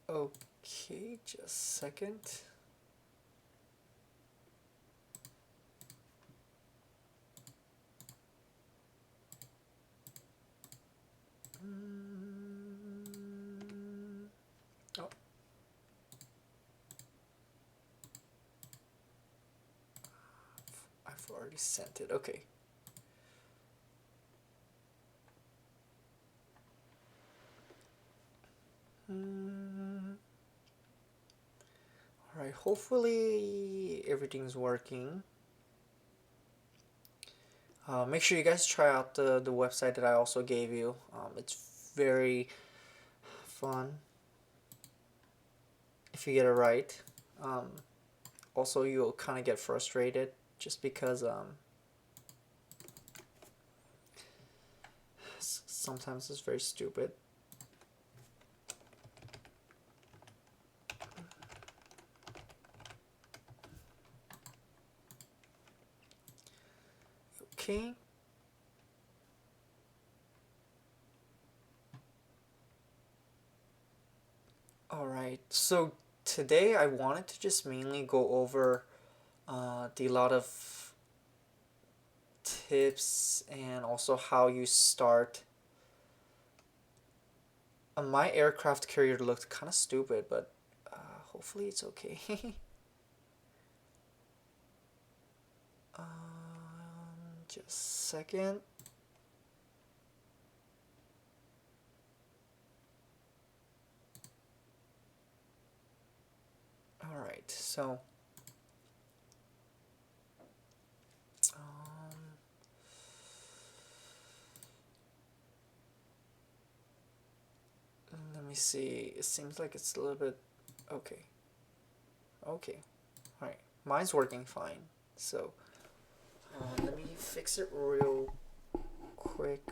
Okay, just a second. Oh, I've already sent it. Okay. Alright, hopefully everything's working. Make sure you guys try out the website that I also gave you. It's very fun if you get it right. Um, Also, you'll kind of get frustrated just because sometimes it's very stupid. Okay. Alright, so today I wanted to just mainly go over the lot of tips and also how you start. My aircraft carrier looked kind of stupid, but hopefully it's okay. Just a second. Alright, so let me see. It seems like it's a little bit okay. Okay. Alright. Mine's working fine. So let me fix it real quick.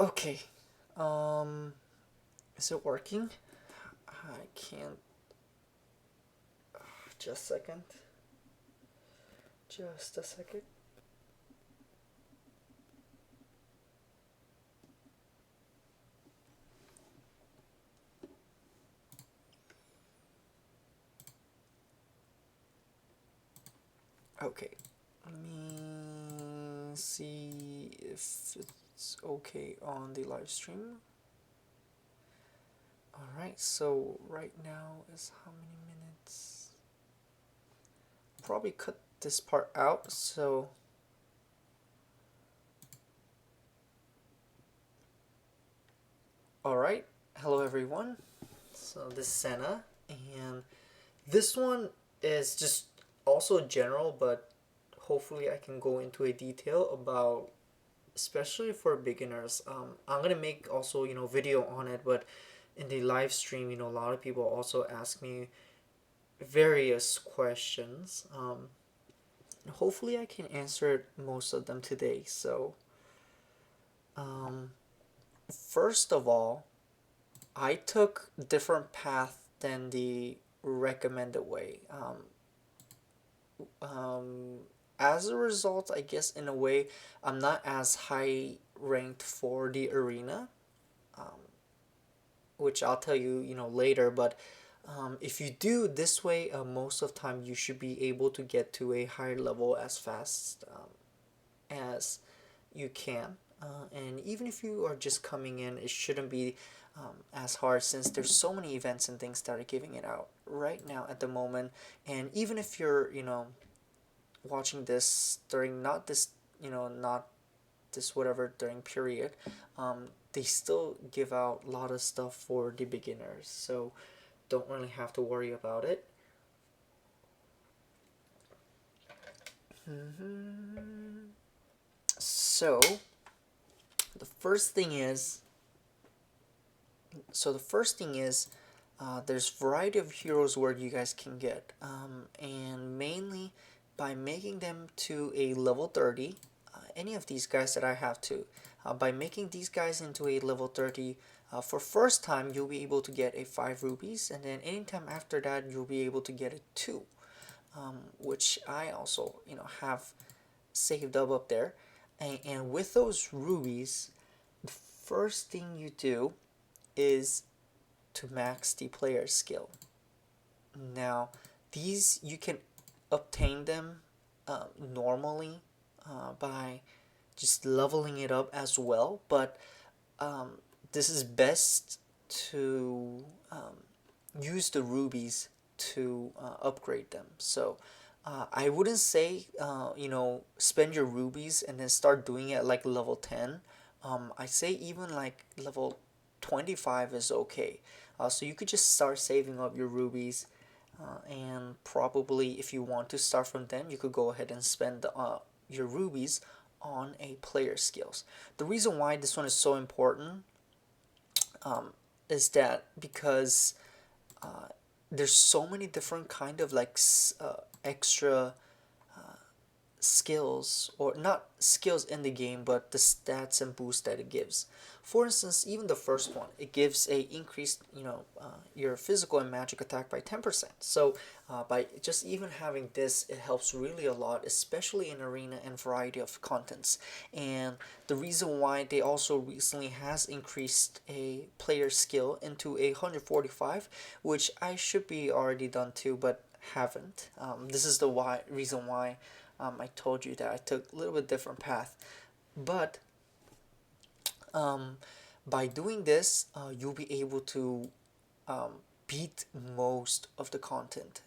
Okay. Is it working? I can't. Just a second. Just a second. Okay. Let me see if it's okay on the live stream. Alright, so right now is how many minutes? Probably cut this part out, so alright, hello everyone. So this is Senna, and this one is just also general, but hopefully I can go into a detail about, especially for beginners. I'm gonna make also video on it, but in the live stream, a lot of people also ask me various questions. Hopefully I can answer most of them today. So um, first of all, I took different path than the recommended way. As a result, I guess in a way, I'm not as high ranked for the arena, um, which I'll tell you, later. But if you do this way, most of the time you should be able to get to a higher level as fast as you can. And even if you are just coming in, it shouldn't be as hard since there's so many events and things that are giving it out right now at the moment. And even if you're, watching this during not this, not this whatever during period, they still give out a lot of stuff for the beginners. So don't really have to worry about it. So the first thing is, so the first thing is There's variety of heroes where you guys can get, and mainly by making them to a level 30. Any of these guys that I have to, by making these guys into a level 30, for first time you'll be able to get a 5 rubies, and then anytime after that you'll be able to get a 2, which I also have saved up there. And with those rubies, the first thing you do is to max the player skill. Now, these you can obtain them normally by just leveling it up as well, but um, this is best to use the rubies to upgrade them. So I wouldn't say spend your rubies and then start doing it like level 10. I say even like level 25 is okay. So you could just start saving up your rubies, and probably if you want to start from then, you could go ahead and spend your rubies on a player skills. The reason why this one is so important um, is that because uh, there's so many different kind of like extra skills, or not skills in the game, but the stats and boost that it gives. For instance, even the first one, it gives a increased your physical and magic attack by 10%. So by just even having this, it helps really a lot, especially in arena and variety of contents. And the reason why they also recently has increased a player skill into 145, which I should be already done too, but haven't. This is the reason why I told you that I took a little bit different path. But um, by doing this, you'll be able to um, beat most of the content.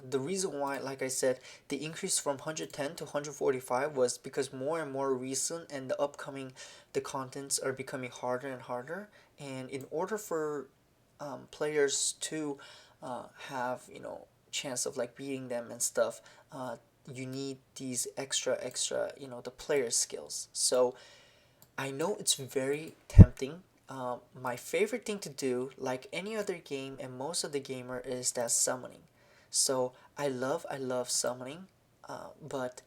The reason why, like I said, the increase from 110 to 145 was because more and more recent and the upcoming, the contents are becoming harder and harder. And in order for players to have chance of like beating them and stuff, you need these extra the player skills. So I know it's very tempting. My favorite thing to do, like any other game and most of the gamer, is that summoning. So I love summoning, but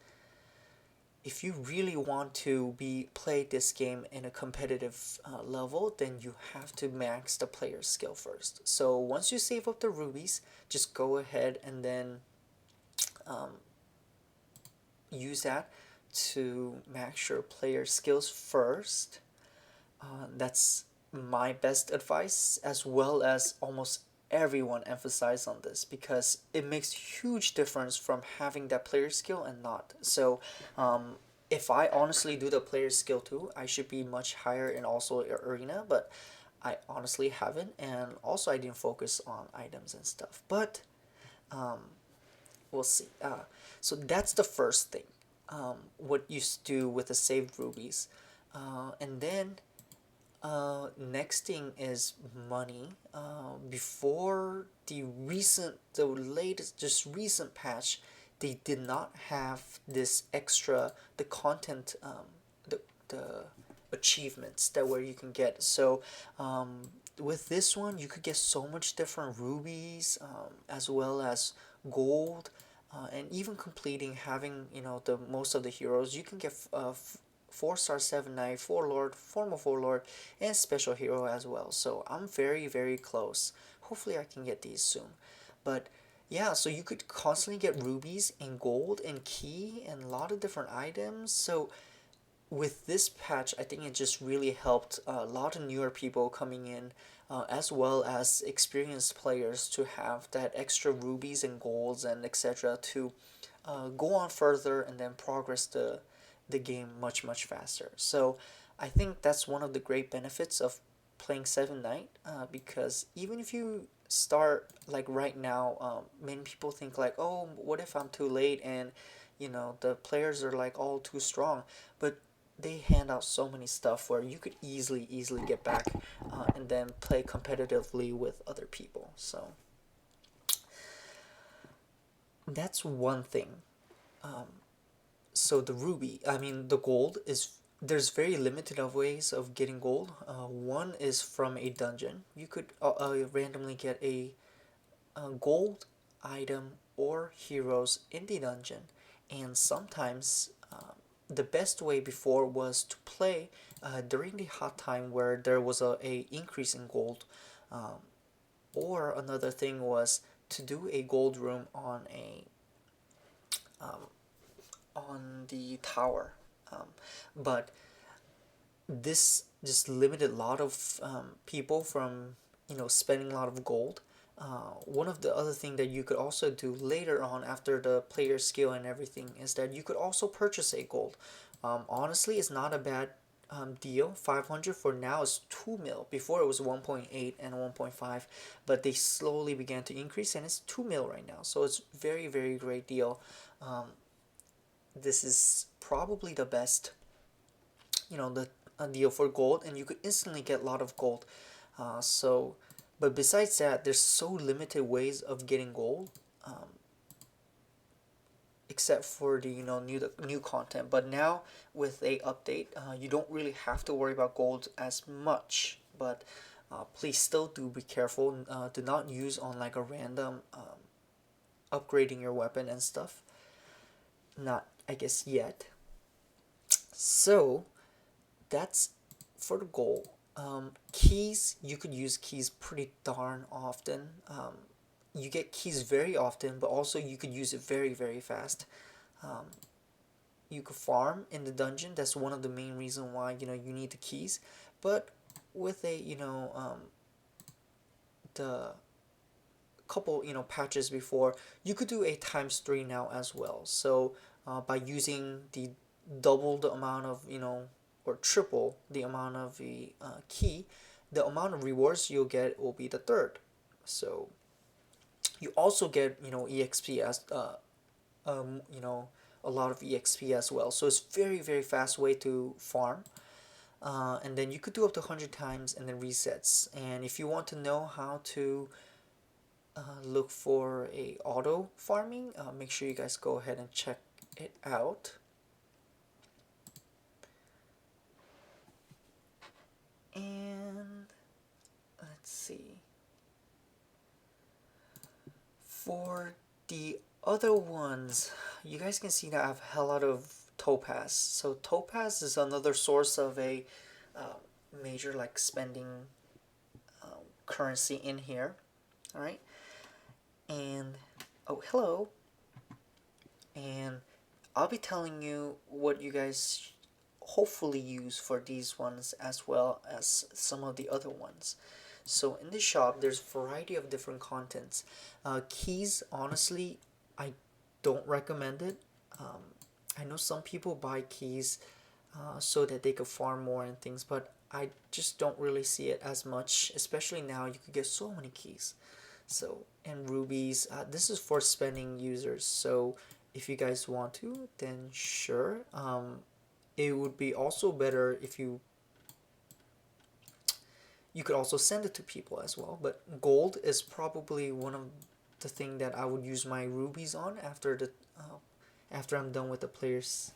if you really want to be play this game in a competitive level, then you have to max the player skill first. So once you save up the rubies, just go ahead and then um, use that to max your player skills first. That's my best advice, as well as almost everyone emphasize on this, because it makes huge difference from having that player skill and not. So if I honestly do the player skill too, I should be much higher in also arena, but I honestly haven't, and also I didn't focus on items and stuff. But um, we'll see. So that's the first thing. What you do with the saved rubies, and then next thing is money. Before the latest, just recent patch, they did not have this extra, the content, the achievements that where you can get. So, with this one, you could get so much different rubies, as well as gold, and even completing having the most of the heroes, you can get 4-star 7 knight, 4 lord, formal 4 lord, and special hero as well. So I'm very close. Hopefully I can get these soon. But yeah, so you could constantly get rubies and gold and key and a lot of different items. So with this patch, I think it just really helped a lot of newer people coming in, as well as experienced players, to have that extra rubies and golds and etc. to go on further and then progress the game much faster. So I think that's one of the great benefits of playing 7 Night, because even if you start like right now, many people think like, oh, what if I'm too late and the players are like all too strong, but they hand out so many stuff where you could easily get back, and then play competitively with other people. So that's one thing. So the gold is there's very limited of ways of getting gold. One is from a dungeon. You could randomly get a gold item or heroes in the dungeon, and sometimes the best way before was to play during the hot time where there was a increase in gold, um, or another thing was to do a gold room um, on the tower. But this just limited a lot of people from spending a lot of gold. One of the other thing that you could also do later on after the player skill and everything is that you could also purchase a gold. Honestly, it's not a bad deal. 500 for now is 2 mil. Before it was 1.8 and 1.5, but they slowly began to increase and it's 2 mil right now. So it's very, very great deal. Um, this is probably the best, the a deal for gold, and you could instantly get a lot of gold. But besides that, there's so limited ways of getting gold, um, except for the new content. But now with a update, you don't really have to worry about gold as much. But please still do be careful. Do not use on like a random upgrading your weapon and stuff. Not, I guess, yet. So that's for the goal. Keys, you could use keys pretty darn often. You get keys very often, but also you could use it very, very fast. Um, you could farm in the dungeon. That's one of the main reason why you need the keys. But with a the couple patches before, you could do a times 3 now as well. So by using the double the amount of or triple the amount of the key, the amount of rewards you'll get will be the third. So you also get exp as a lot of exp as well. So it's very, very fast way to farm. And then you could do up to 100 times and then resets. And if you want to know how to look for a auto farming, make sure you guys go ahead and check it out. And let's see, for the other ones, you guys can see that I have a lot of topaz. So topaz is another source of a uh, major like spending currency in here. All right, and oh, hello. And I'll be telling you what you guys hopefully use for these ones as well as some of the other ones. So in the shop, there's a variety of different contents. Keys, honestly, I don't recommend it. I know some people buy keys so that they could farm more and things, but I just don't really see it as much, especially now you could get so many keys. So, and rubies, this is for spending users. So if you guys want to, then sure. It would be also better if you could also send it to people as well. But gold is probably one of the thing that I would use my rubies on after I'm done with the player's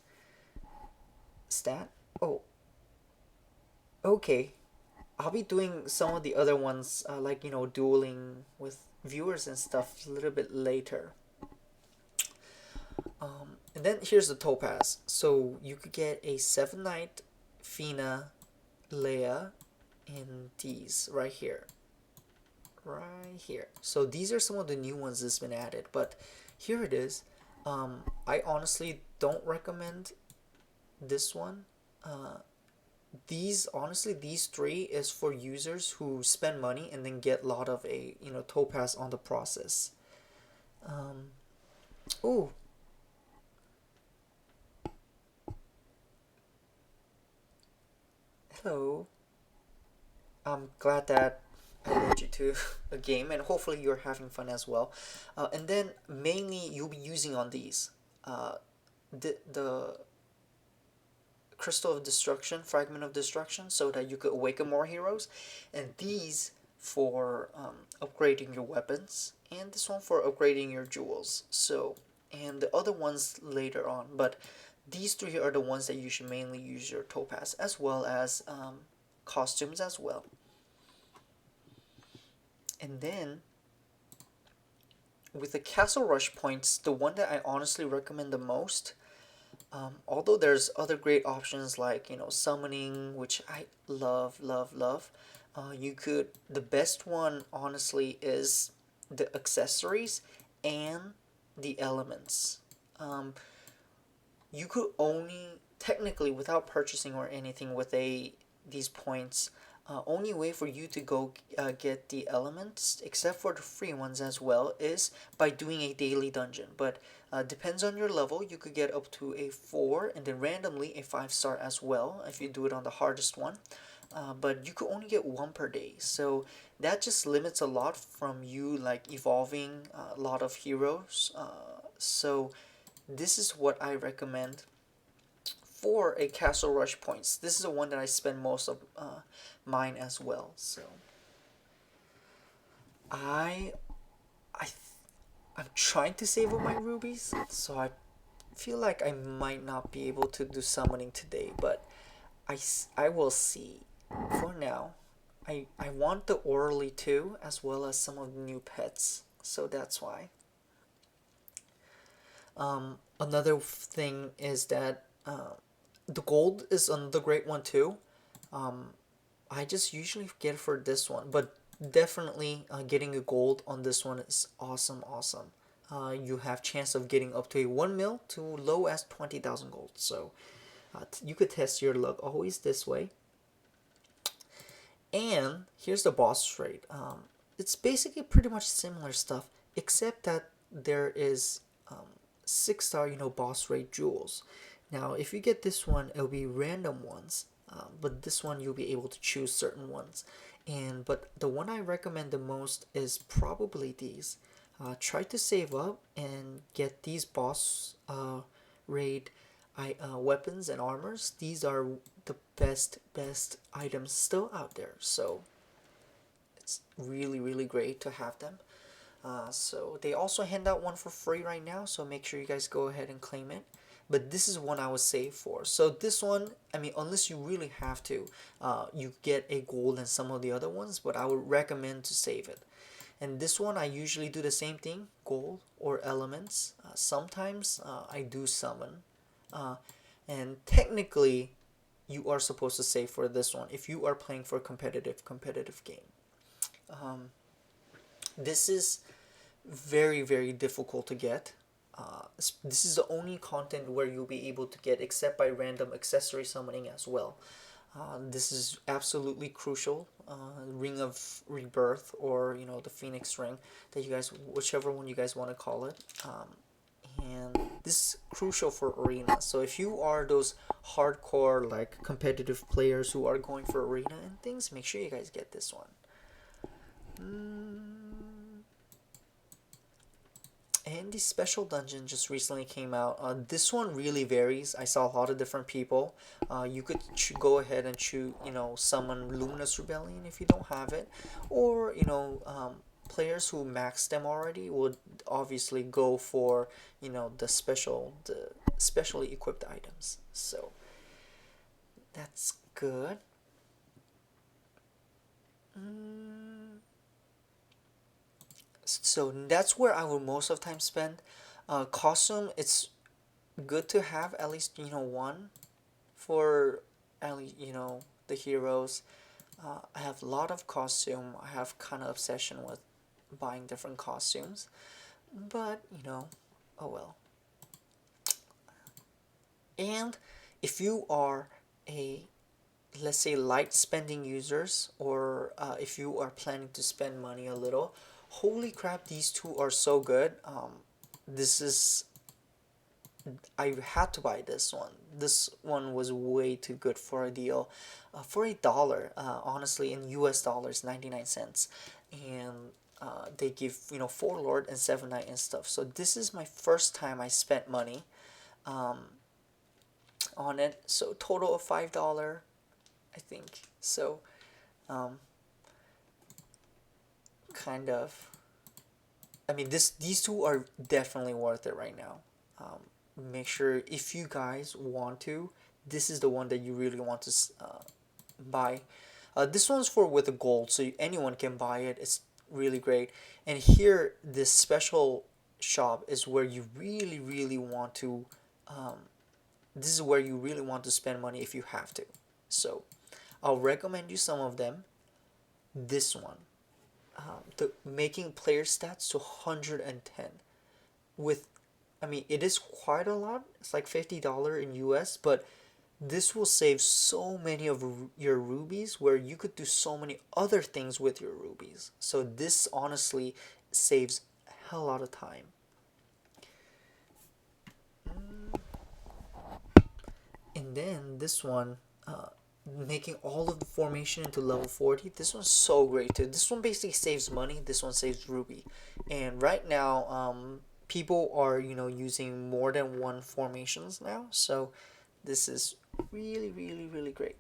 stat. Oh, okay. I'll be doing some of the other ones, like dueling with viewers and stuff a little bit later. And then here's the topaz. So you could get a 7 night Fina Leia in these right here. Right here. So these are some of the new ones that's been added, but here it is. I honestly don't recommend this one. These honestly, these three is for users who spend money and then get a lot of a topaz on the process. Um, oh, hello. I'm glad that I led you to a game, and hopefully you're having fun as well. And then mainly you'll be using on these. The crystal of destruction, fragment of destruction, so that you could awaken more heroes, and these for upgrading your weapons, and this one for upgrading your jewels. So, and the other ones later on, but these three are the ones that you should mainly use your topaz, as well as costumes as well. And then with the Castle Rush points, the one that I honestly recommend the most, although there's other great options like summoning, which I love, love, love. The best one honestly is the accessories and the elements. Um, you could only technically without purchasing or anything with a these points. Only way for you to go get the elements, except for the free ones as well, is by doing a daily dungeon. But depends on your level. You could get up to a 4 and then randomly a 5-star as well if you do it on the hardest one. But you could only get one per day. So that just limits a lot from you like evolving a lot of heroes. So this is what I recommend for a Castle Rush points. This is the one that I spend most of mine as well. So I I I'm trying to save up my rubies, so I feel like I might not be able to do summoning today, but I will see. For now, I want the orally too, as well as some of the new pets, so that's why. Another thing is that the gold is another great one too. Um, I just usually get for this one, but definitely getting a gold on this one is awesome, awesome. You have chance of getting up to a 1 mil to low as 20,000 gold. So you could test your luck always this way. And here's the boss rate. It's basically pretty much similar stuff, except that there is 6-star, boss rate jewels. Now, if you get this one, it'll be random ones, but this one you'll be able to choose certain ones. But the one I recommend the most is probably these. Try to save up and get these boss raid weapons and armors. These are the best items still out there. So it's really really great to have them. So they also hand out one for free right now, so make sure you guys go ahead and claim it. But this is one I would save for. So this one, I mean, unless you really have to, you get a gold and some of the other ones, but I would recommend to save it. And this one, I usually do the same thing, gold or elements. Sometimes I do summon. Uh, and technically, you are supposed to save for this one if you are playing for a competitive game. Um, this is very difficult to get. This is the only content where you'll be able to get except by random accessory summoning as well. This is absolutely crucial. Ring of Rebirth, or the Phoenix Ring, that you guys, whichever one you guys want to call it. And this is crucial for arena. So if you are those hardcore like competitive players who are going for arena and things, make sure you guys get this one. And the special dungeon just recently came out. This one really varies. I saw a lot of different people. You could go ahead and choose, summon Luminous Rebellion if you don't have it, or players who max them already would obviously go for the specially equipped items. So that's good. So that's where I will most of the time spend. Costume, it's good to have at least one for at least the heroes. I have a lot of costume. I have kind of obsession with buying different costumes, but oh well. And if you are a, let's say, light spending users, or if you are planning to spend money a little, holy crap, these two are so good. This is I had to buy this one. This one was way too good for a deal. For $1, honestly, in US dollars, 99 cents. And they give, 4 Lord and 7 Knight and stuff. So this is my first time I spent money on it. So total of $5, I think. So kind of. I mean, these two are definitely worth it right now. make sure if you guys want to, this is the one that you really want to buy. This one's for with the gold, so anyone can buy it. It's really great. And here, this special shop is where you really, really want to. This is where you really want to spend money if you have to. So, I'll recommend you some of them. This one, the making player stats to 110 with, I mean, it is quite a lot. It's like $50 in US, but this will save so many of your rubies where you could do so many other things with your rubies. So this honestly saves a hell lot of time. And then this one, making all of the formation into level 40. This one's so great too. This one basically saves money. This one saves ruby. And right now, people are, using more than one formations now. So this is really, really, really great.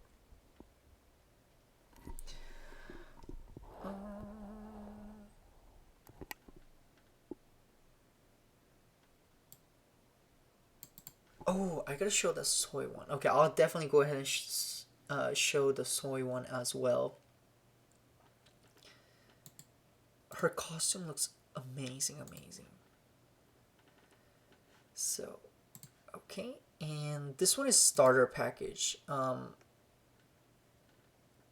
Oh, I gotta show the soy one. Okay, I'll definitely go ahead and show the soy one as well. Her costume looks amazing, amazing. So, okay, and this one is starter package.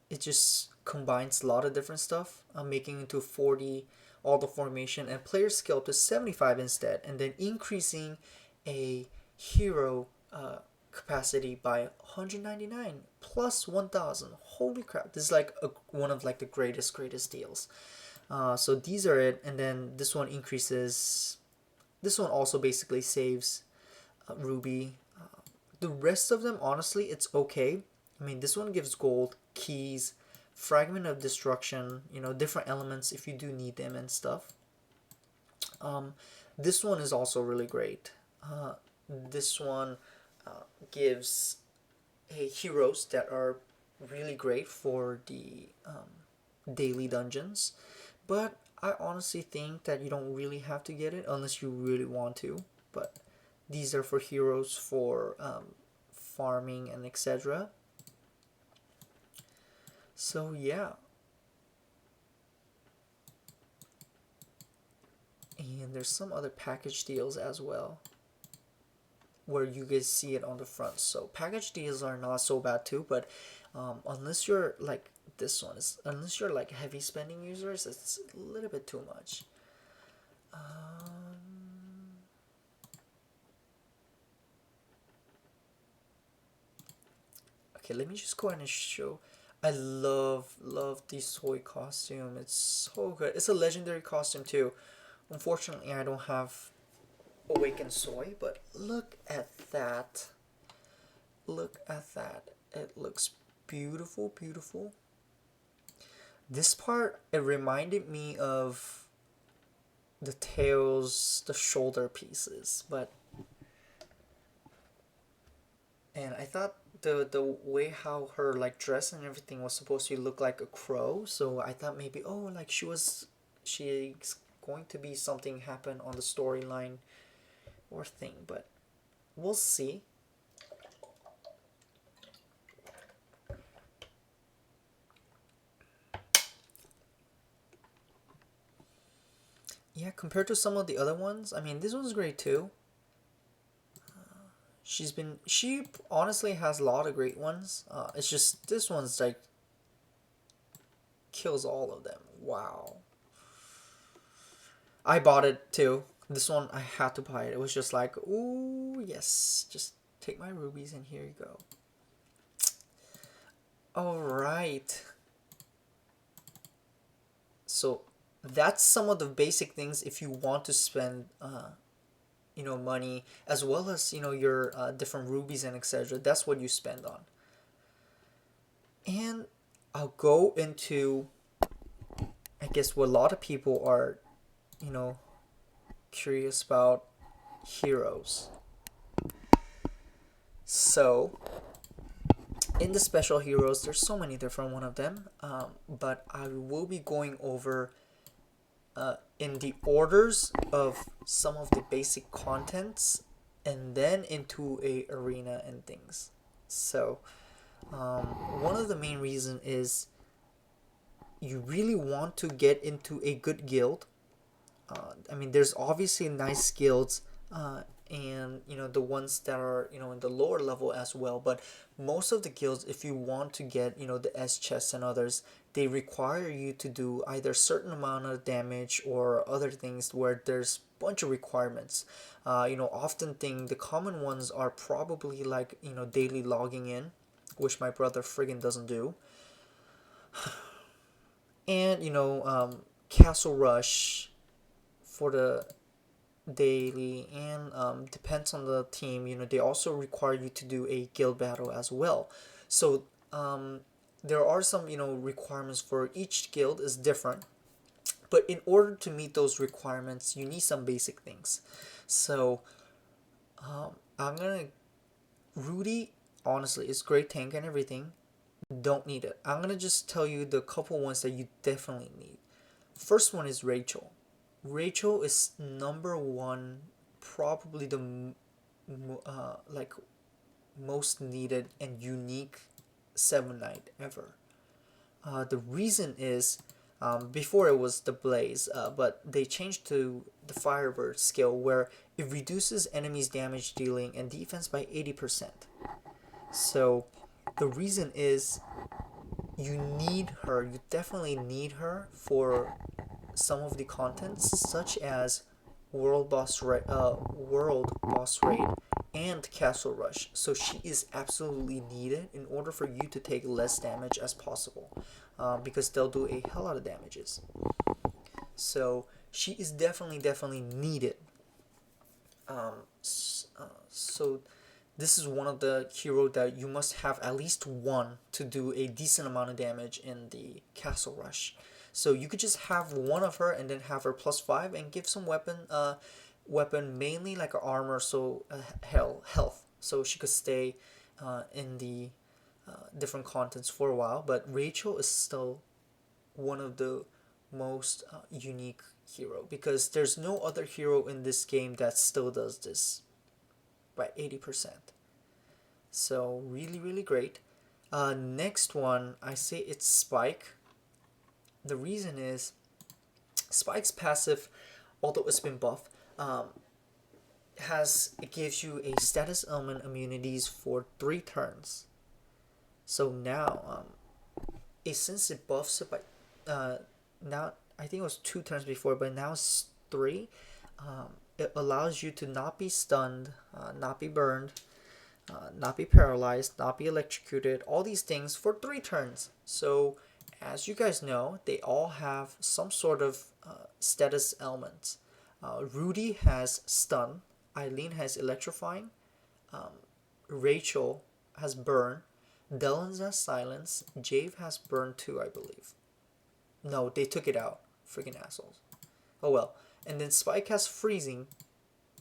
It just combines a lot of different stuff, making into 40 all the formation and player skill up to 75 instead, and then increasing a hero capacity by 199 plus 1000. Holy crap, this is like one of like the greatest deals. So these are it, and then this one increases. This one also basically saves ruby. The rest of them, honestly, it's okay. I mean, this one gives gold, keys, fragment of destruction, different elements if you do need them and stuff. This one is also really great. This one gives heroes that are really great for the daily dungeons, but I honestly think that you don't really have to get it unless you really want to. But these are for heroes for farming and etc. So yeah. And there's some other package deals as well where you guys see it on the front. So package deals are not so bad too, but unless you're like this one is, unless you're like heavy spending users, it's a little bit too much. Okay, let me just go ahead and show. I love the soy costume. It's so good. It's a legendary costume too. Unfortunately, I don't have Awakened Soy, but look at that. Look at that. It looks beautiful, beautiful. This part, it reminded me of the tails, the shoulder pieces, but and I thought the way how her like dress and everything was supposed to look like a crow, so I thought maybe like she's going to be something happen on the storyline or thing, but we'll see. Yeah, compared to some of the other ones, I mean, this one's great too. She honestly has a lot of great ones. It's just this one's like kills all of them. Wow. I bought it too. This one I had to buy it. It was just like, ooh, yes, just take my rubies and here you go. All right. So that's some of the basic things if you want to spend money, as well as your different rubies and etc. That's what you spend on. And I'll go into, I guess, what a lot of people are curious about: heroes. So in the special heroes, there's so many different one of them, but I will be going over in the orders of some of the basic contents, and then into a arena and things. So one of the main reason is you really want to get into a good guild. I mean, there's obviously nice guilds, and the ones that are in the lower level as well. But most of the guilds, if you want to get the S chests and others, they require you to do either certain amount of damage or other things where there's bunch of requirements. Often the common ones are probably like daily logging in, which my brother friggin' doesn't do, and Castle Rush for the daily, and depends on the team. They also require you to do a guild battle as well. So there are some requirements for each guild is different, but in order to meet those requirements, you need some basic things. So I'm gonna Rudy honestly is great tank and everything. Don't need it. I'm gonna just tell you the couple ones that you definitely need. First one is Rachel. Rachel is number one, probably the like most needed and unique Seven Knight ever. The reason is before it was the Blaze, but they changed to the Firebird skill where it reduces enemies' damage dealing and defense by 80%. So the reason is you need her. You definitely need her for some of the contents, such as World Boss Raid, and Castle Rush. So she is absolutely needed in order for you to take less damage as possible, because they'll do a hell lot of damages. So she is definitely needed. So this is one of the hero that you must have at least one to do a decent amount of damage in the Castle Rush. So you could just have one of her and then have her +5 and give some weapon mainly like a armor, so health, so she could stay in the different contents for a while. But Rachel is still one of the most unique hero, because there's no other hero in this game that still does this by 80%. So really great. Next one, I say it's Spike. The reason is Spike's passive, although it's been buffed, it gives you a status element immunities for 3 turns. So now, since it buffs it by, now I think it was 2 turns before, but now it's 3. It allows you to not be stunned, not be burned, not be paralyzed, not be electrocuted, all these things for 3 turns. So, as you guys know, they all have some sort of status elements. Rudy has stun, Eileen has electrifying, Rachel has burn, Dylan has silence, Jave has burn too, I believe. No, they took it out. Freaking assholes. Oh well. And then Spike has freezing,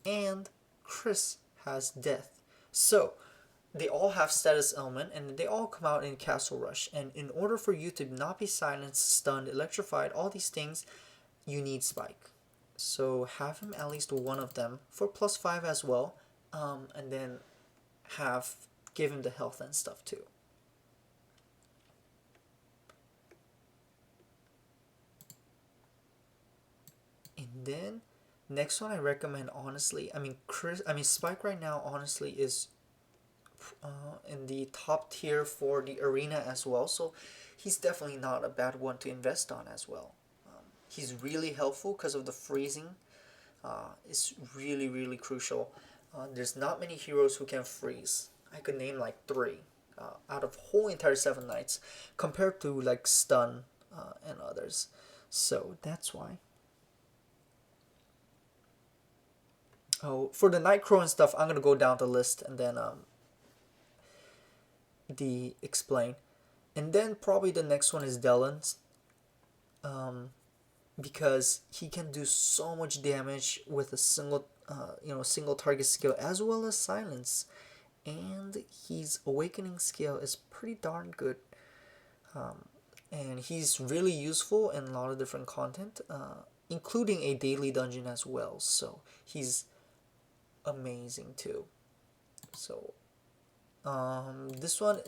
and Chris has death. So they all have status element, and they all come out in Castle Rush. And in order for you to not be silenced, stunned, electrified, all these things, you need Spike. So have him at least one of them for +5 as well, and then give him the health and stuff too. And then next one I recommend, honestly, Spike right now honestly is in the top tier for the arena as well, so he's definitely not a bad one to invest on as well. He's really helpful because of the freezing. It's really crucial. There's not many heroes who can freeze. I could name like 3 out of whole entire 7 Knights, compared to like stun and others. So that's why. Oh, for the Nightcrow and stuff, I'm gonna go down the list and then the explain, and then probably the next one is Dellen's, because he can do so much damage with a single target skill as well as silence, and his awakening skill is pretty darn good, and he's really useful in a lot of different content, including a daily dungeon as well. So he's amazing too. So this one,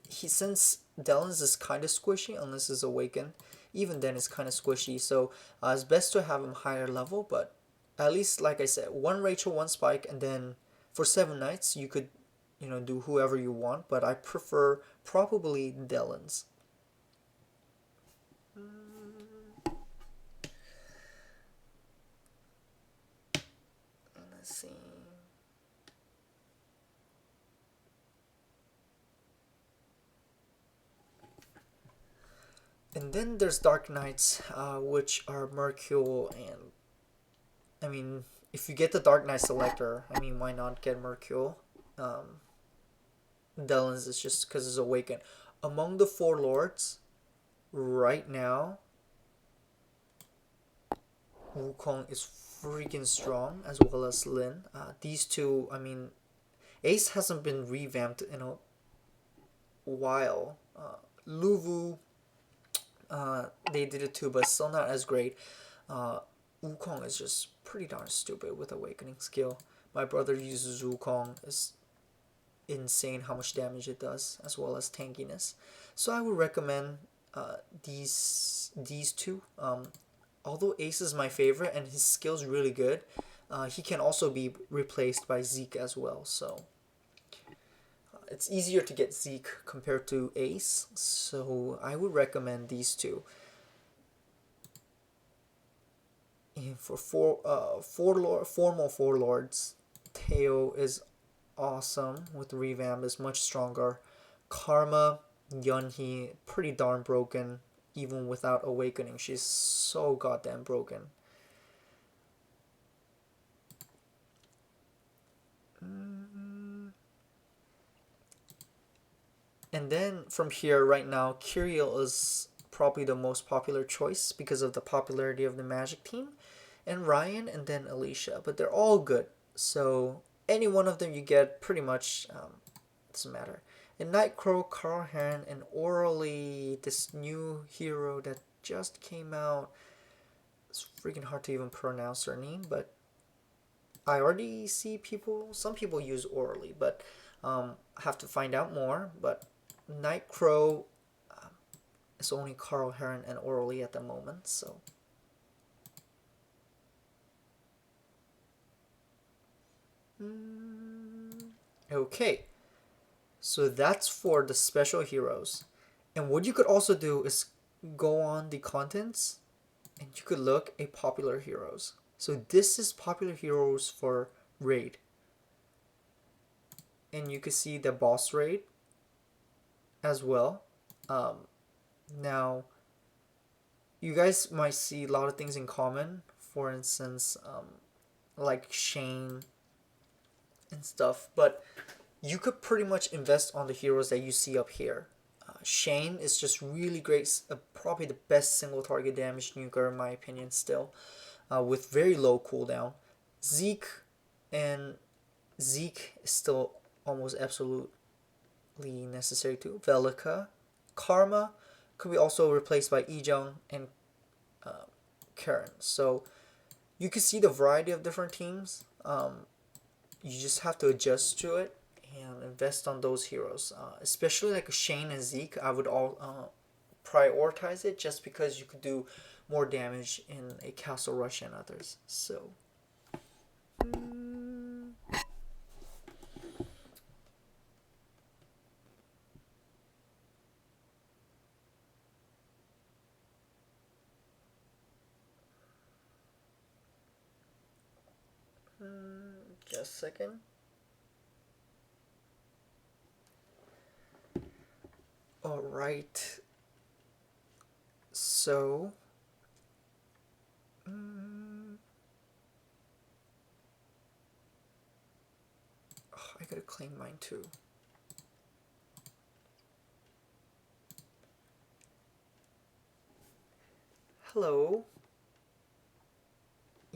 since Delens is kind of squishy unless it's awakened, even then it's kind of squishy. So it's best to have him higher level, but at least like I said, one Rachel, one Spike, and then for 7 nights you could, do whoever you want. But I prefer probably Delens. Let's see. And then there's Dark Knights, which are Mercule, and I mean, if you get the Dark Knight selector, I mean, why not get Mercule? Delens is just because it's awakened. Among the four lords, right now, Wukong is freaking strong, as well as Lin. These two, I mean, Ace hasn't been revamped in a while. Luvu, they did it too, but still not as great. Wukong is just pretty darn stupid with Awakening skill. My brother uses Wukong. It's insane how much damage it does, as well as tankiness. So I would recommend these two. Although Ace is my favorite and his skill's really good, he can also be replaced by Zeke as well. So it's easier to get Zeke compared to Ace. So I would recommend these two. And for four more four lords, Teo is awesome with revamp, is much stronger. Karma, Yunhee, pretty darn broken even without awakening. She's so goddamn broken. And then from here right now, Kirill is probably the most popular choice because of the popularity of the Magic team, and Ryan, and then Alicia. But they're all good, so any one of them you get pretty much doesn't matter. And Nightcrow, Carl Heron, and Orally, this new hero that just came out. It's freaking hard to even pronounce her name, but I already see some people use Orally, but I have to find out more. But Nightcrow is only Carl Heron and Orally at the moment, so. Okay, so that's for the special heroes. And what you could also do is go on the contents and you could look at popular heroes. So this is popular heroes for raid. And you can see the boss raid as well. Now, you guys might see a lot of things in common. For instance, like Shane and stuff. But you could pretty much invest on the heroes that you see up here. Shane is just really great, probably the best single target damage nuker in my opinion still, with very low cooldown. Zeke is still almost absolutely necessary too. Velika, Karma could be also replaced by Ijong and Karen. So you can see the variety of different teams. You just have to adjust to it and invest on those heroes, especially like Shane and Zeke. I would all prioritize it just because you could do more damage in a castle rush and others. So just a second. All right. So I gotta claim mine too. Hello.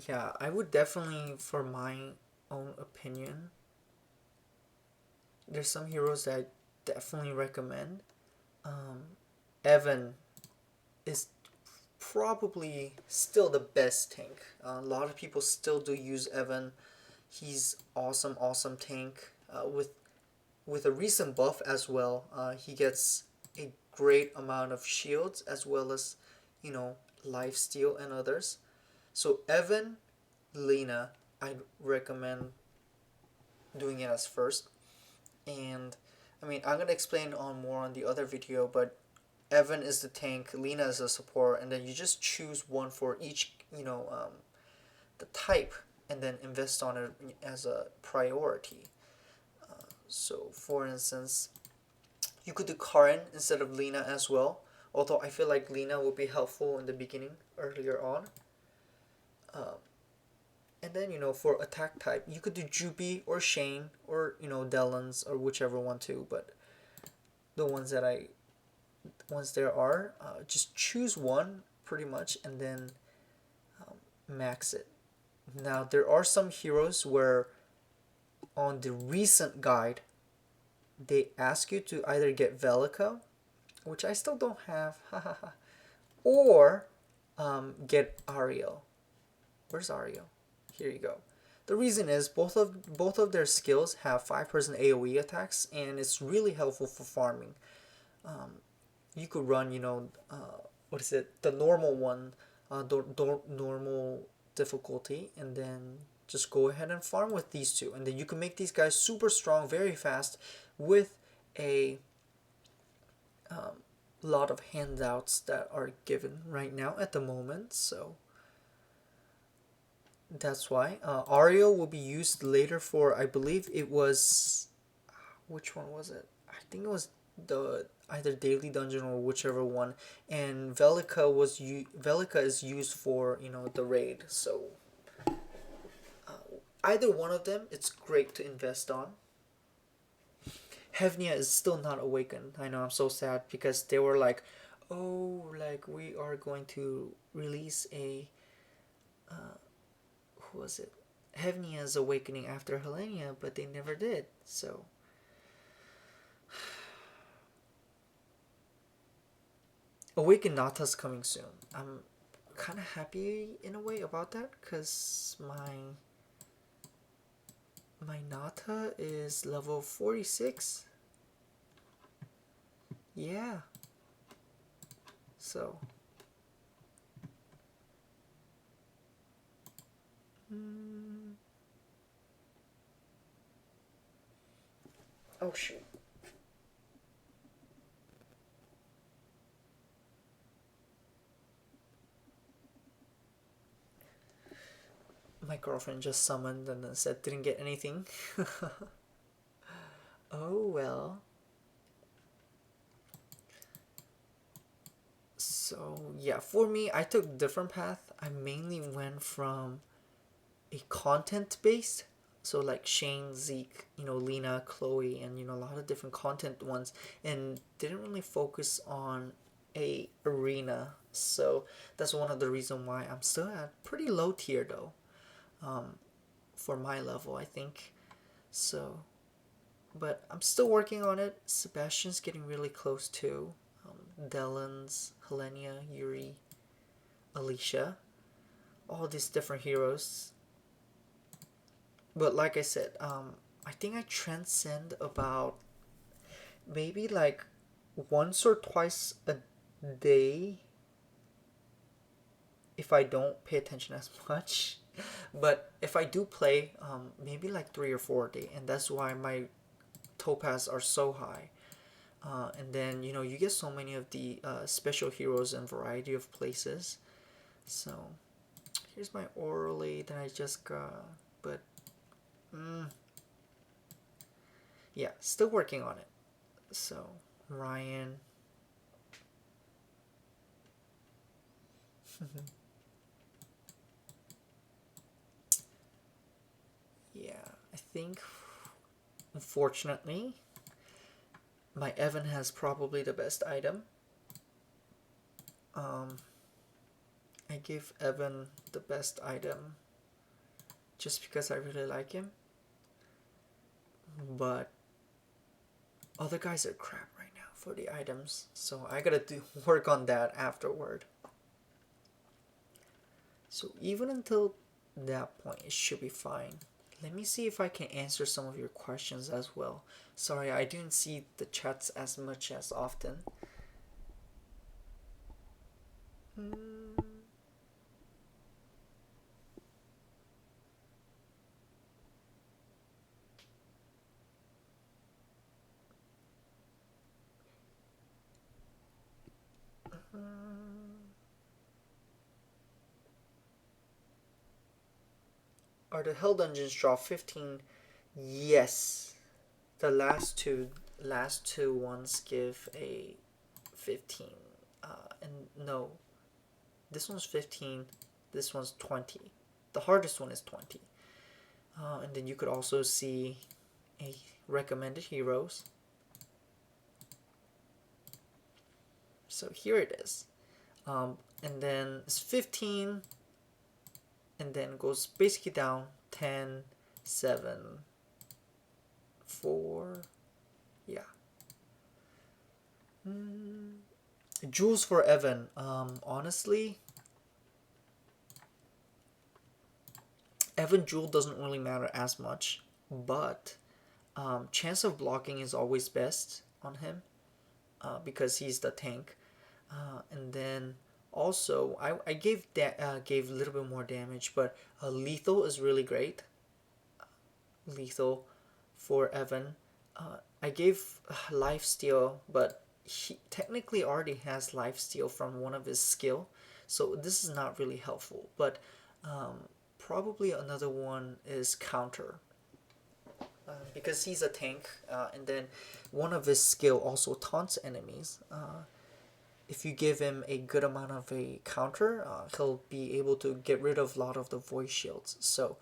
Yeah, I would definitely, for my own opinion, there's some heroes that I definitely recommend. Evan is probably still the best tank. A lot of people still do use Evan. He's awesome, awesome tank. With a recent buff as well, he gets a great amount of shields as well as, you know, life steal and others. So Evan, Lena, I'd recommend doing it as first. And I mean, I'm gonna explain on more on the other video, but Evan is the tank, Lena is the support, and then you just choose one for each, the type, and then invest on it as a priority. So, for instance, you could do Karen instead of Lena as well. Although I feel like Lena would be helpful in the beginning, earlier on. Um, and then, for attack type, you could do Juby or Shane or, Delans or whichever one too. But the ones there are, just choose one pretty much and then max it. Now, there are some heroes where on the recent guide, they ask you to either get Velica, which I still don't have, or get Ariel. Where's Ariel? Here you go. The reason is both of their skills have 5% AoE attacks, and it's really helpful for farming. You could run, what is it? The normal one, normal difficulty, and then just go ahead and farm with these two, and then you can make these guys super strong very fast with a lot of handouts that are given right now at the moment. So that's why Ario will be used later for, I believe it was, which one was it? I think it was the either daily dungeon or whichever one, and Velica is used for the raid. So either one of them, it's great to invest on. Hevnia is still not awakened. I know, I'm so sad because they were like, oh, like we are going to release a who was it? Hevnia's awakening after Helenia, but they never did. So Awaken Nata's coming soon. I'm kind of happy in a way about that because my Nata is level 46. Yeah. So. Oh shoot. My girlfriend just summoned and then said didn't get anything. Oh well. So yeah, for me, I took a different path. I mainly went from a content based, so like Shane, Zeke, Lena, Chloe, and a lot of different content ones, and didn't really focus on a arena. So that's one of the reason why I'm still at pretty low tier though, for my level I think. So, but I'm still working on it. Sebastian's getting really close too. Delans, Helenia, Yuri, Alicia, all these different heroes. But like I said, I think I transcend about maybe like once or twice a day if I don't pay attention as much. But if I do play, maybe like 3 or 4 a day, and that's why my topaz are so high. And then you get so many of the special heroes in variety of places. So here's my orally that I just got, but yeah, still working on it. So Ryan. Yeah, I think unfortunately my Evan has probably the best item. I give Evan the best item just because I really like him. But other guys are crap right now for the items, so I gotta work on that afterward. So even until that point, it should be fine. let me see if I can answer some of your questions as well. Sorry, I didn't see the chats as much as often. Mm, are the Hell Dungeons draw 15? Yes. The last two ones give a 15. And no, this one's 15, this one's 20. The hardest one is 20. And then you could also see a recommended heroes. So here it is. And then it's 15, and then goes basically down 10, 7, 4. Yeah. Jewels for Evan. Honestly, Evan Jewel doesn't really matter as much, but chance of blocking is always best on him because he's the tank. And then also I gave a little bit more damage, but lethal is really great. Lethal for Evan. I gave life steal, but he technically already has life steal from one of his skill, so this is not really helpful. But probably another one is counter. Because he's a tank, and then one of his skill also taunts enemies. If you give him a good amount of a counter, he'll be able to get rid of a lot of the voice shields. So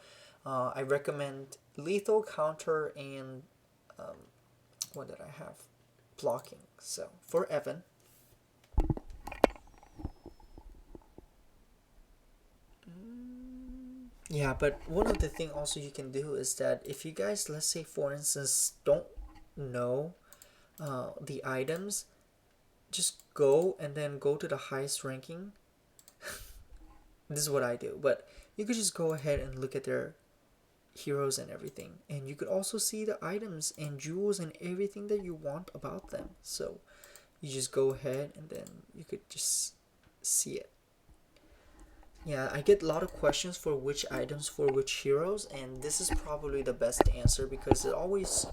I recommend lethal, counter, and what did I have? Blocking. So for Evan. Yeah, but one of the thing also you can do is that if you guys, let's say for instance, don't know the items, just go and then go to the highest ranking. This is what I do, but you could just go ahead and look at their heroes and everything, and you could also see the items and jewels and everything that you want about them. So you just go ahead and then you could just see it. Yeah, I get a lot of questions for which items for which heroes, and this is probably the best answer because it always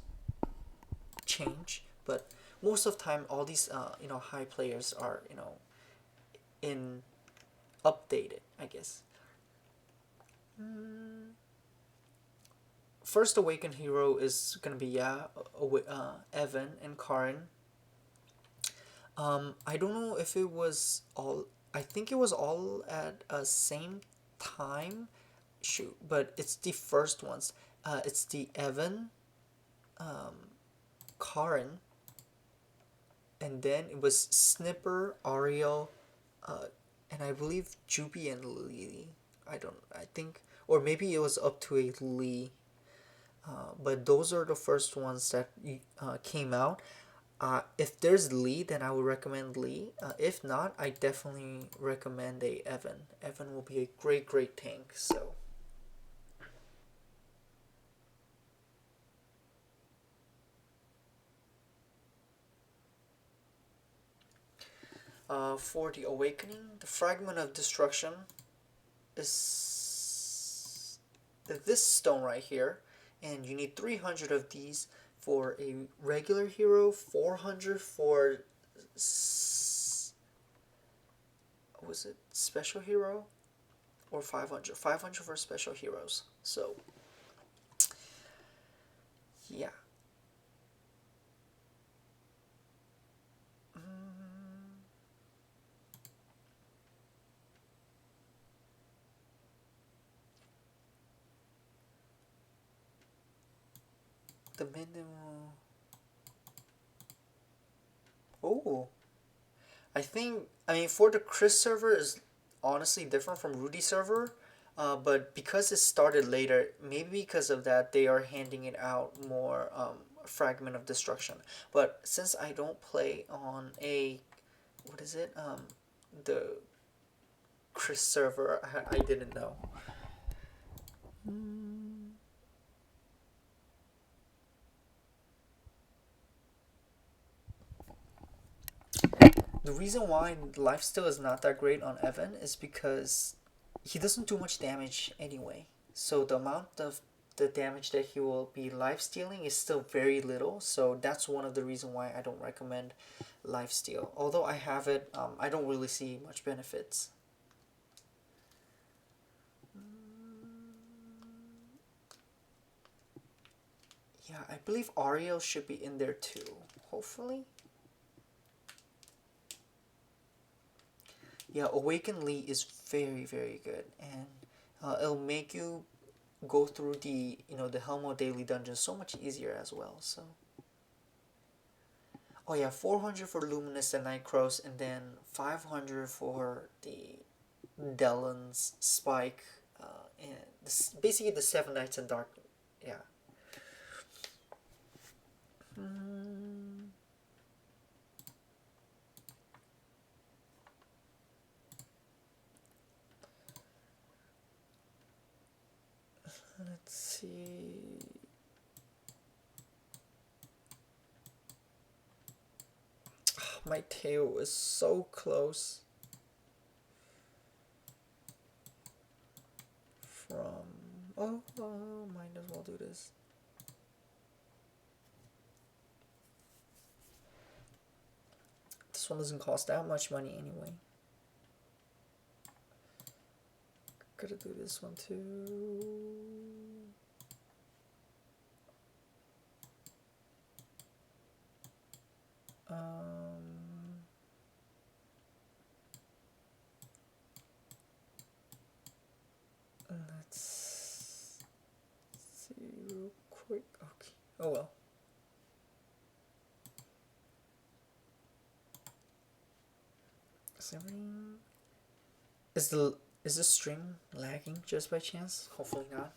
change. But most of the time, all these high players are in updated, I guess. First awakened hero is gonna be Evan and Karin. I don't know if it was all. I think it was all at a same time. Shoot, but it's the first ones. It's the Evan, Karin, and then it was Snipper, Ariel, uh, and I believe Juby and Lily. I don't. I think, or maybe it was up to a Lee. But those are the first ones that came out. If there's Lee, then I would recommend Lee. If not, I definitely recommend a Evan. Evan will be a great tank. So. For the awakening, the fragment of destruction is this stone right here, and you need 300 of these for a regular hero, 400 for was it special hero, or 500 for special heroes. So yeah. The minimum. Oh, I mean for the Chris server is honestly different from Rudy server, but because it started later, maybe because of that they are handing it out more fragment of destruction. But since I don't play on a what is it the Chris server, I didn't know. The reason why lifesteal is not that great on Evan is because he doesn't do much damage anyway. So the amount of the damage that he will be lifestealing is still very little. So that's one of the reasons why I don't recommend lifesteal. Although I have it, I don't really see much benefits. Yeah, I believe Ariel should be in there too. Hopefully. Yeah, Awaken Lee is very, very good, and it'll make you go through the Helmo Daily Dungeon so much easier as well. So, oh yeah, 400 for Luminous and Nightcross, and then 500 for the Delon's Spike, and basically the Seven Nights in Dark. Yeah. Hmm. Let's see. My tail is so close from. Oh, might as well do this. This one doesn't cost that much money anyway. Gotta do this one too. Let's see real quick. Okay. Oh well. Is the is the stream lagging just by chance? Hopefully not.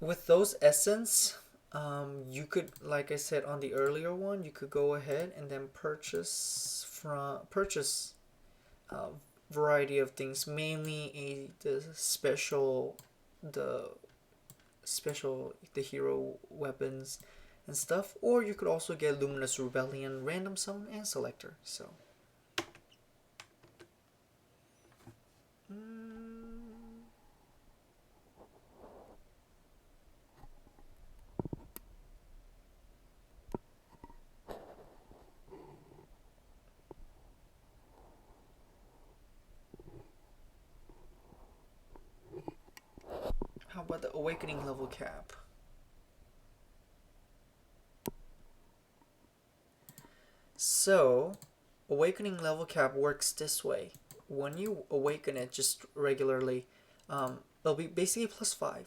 With those essence, you could, like I said on the earlier one, you could go ahead and then purchase a variety of things, mainly the the hero weapons and stuff, or you could also get Luminous Rebellion, Random Summon, and Selector. So. How about the Awakening level cap? So, Awakening level cap works this way. When you awaken it just regularly, it'll be basically +5,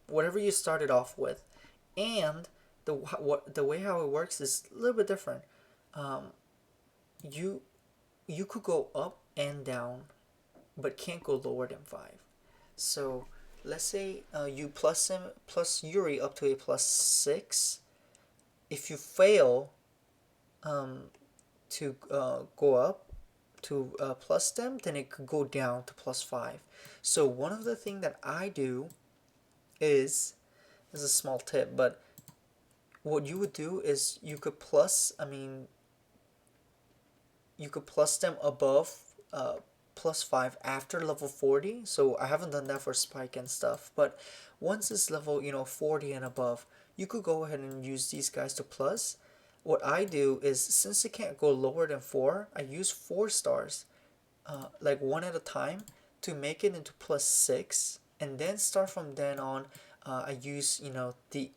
whatever you started off with, and the way how it works is a little bit different. Um, you you could go up and down, but can't go lower than 5. So let's say you plus him plus Yuri up to a +6. If you fail to go up to plus them, then it could go down to +5. So one of the thing that I do is a small tip, but what you would do is you could plus them above +5 after level 40. So I haven't done that for Spike and stuff, but once it's level 40 and above, you could go ahead and use these guys to plus. What I do is, since it can't go lower than 4, I use 4 stars, like one at a time, to make it into +6, and then start from then on. I use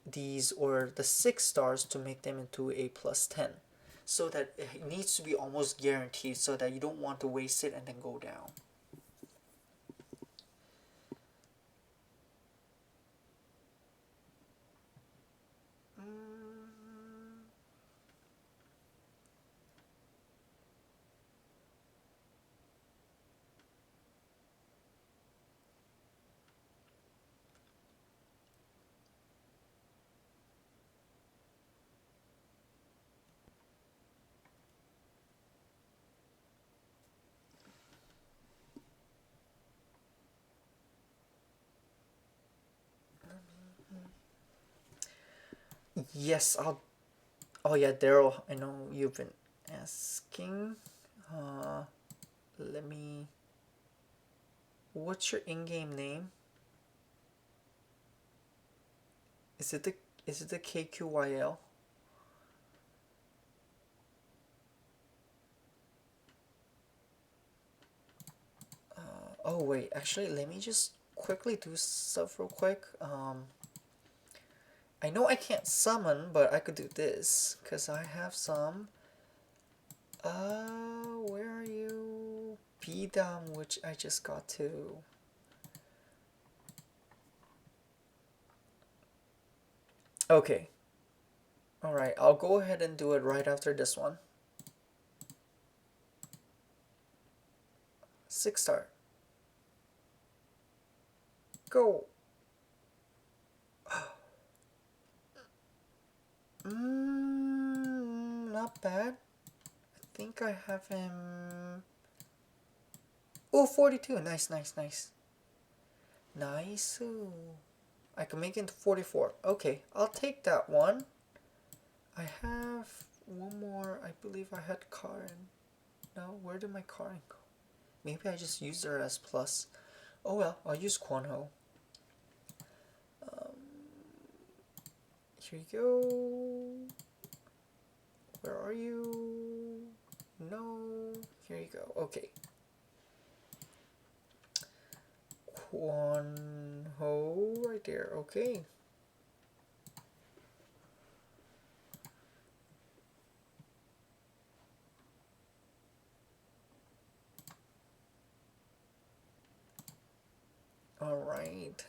these or the 6 stars to make them into a +10, so that it needs to be almost guaranteed, so that you don't want to waste it and then go down. Yes, I'll. Oh yeah, Daryl. I know you've been asking. Uh, Let me. What's your in-game name? Is it the KQYL? Oh wait, actually, let me just quickly do stuff real quick. I know I can't summon, but I could do this because I have some. Where are you? Bdom, which I just got to. Okay. Alright, I'll go ahead and do it right after this one. 6 star. Go! Not bad. I think I have him. Oh, 42. Nice, nice, nice. Nice. Ooh. I can make it into 44. Okay, I'll take that one. I have one more. I believe I had Karen. No, where did my Karen go? Maybe I just used her as plus. Oh well, I'll use Kwanho. Um, Here you go. Where are you? No. Here you go. Okay. Kwanho right there. Okay. Alright.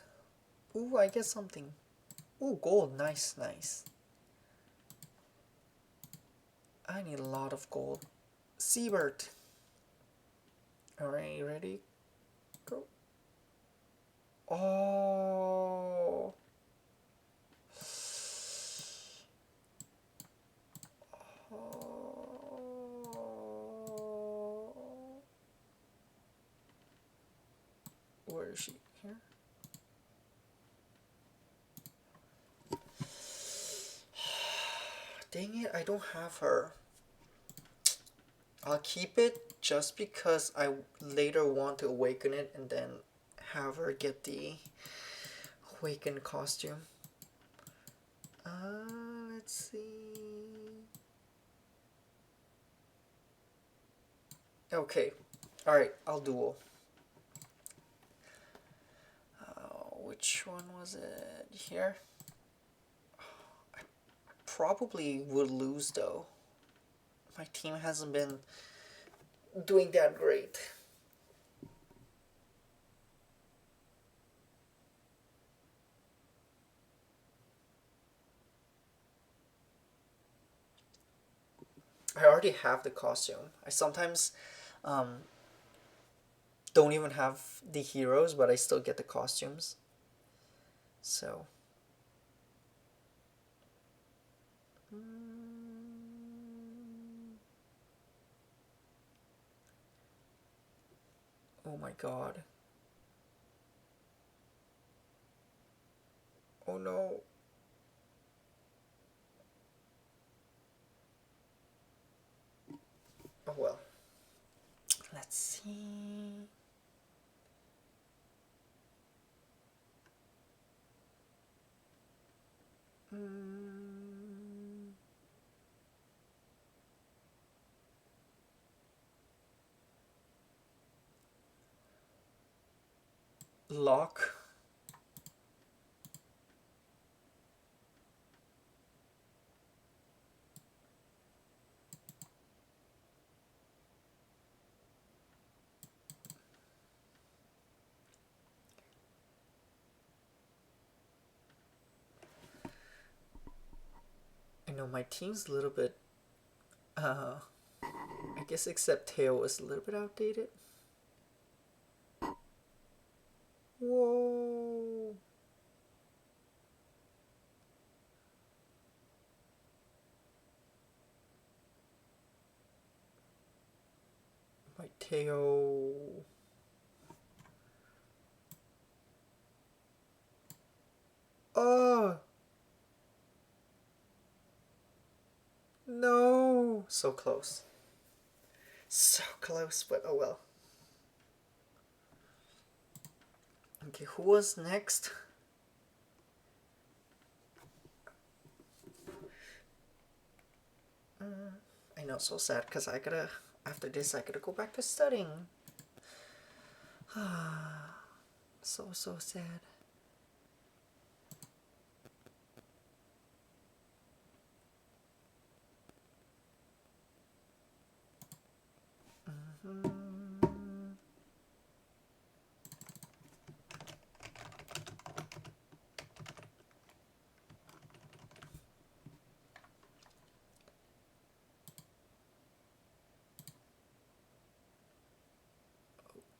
Ooh, I get something. Ooh, gold. Nice, nice. I need a lot of gold. Siebert. Alright, ready? Go. Oh. Oh. Where is she? Here? Dang it, I don't have her. I'll keep it just because I later want to awaken it and then have her get the awakened costume. Let's see. Okay. Alright, I'll duel. Which one was it? Here? I probably would lose though. My team hasn't been doing that great. I already have the costume. I sometimes um, don't even have the heroes, but I still get the costumes. So. Oh my god. Oh no. Oh well. Let's see. Lock. I know my team's a little bit, uh, I guess except Tail is a little bit outdated. Whoa. My Tail. Oh. so close. So close, but oh well. Okay, who was next? I know, so sad because I gotta, after this, I gotta go back to studying. So, so sad.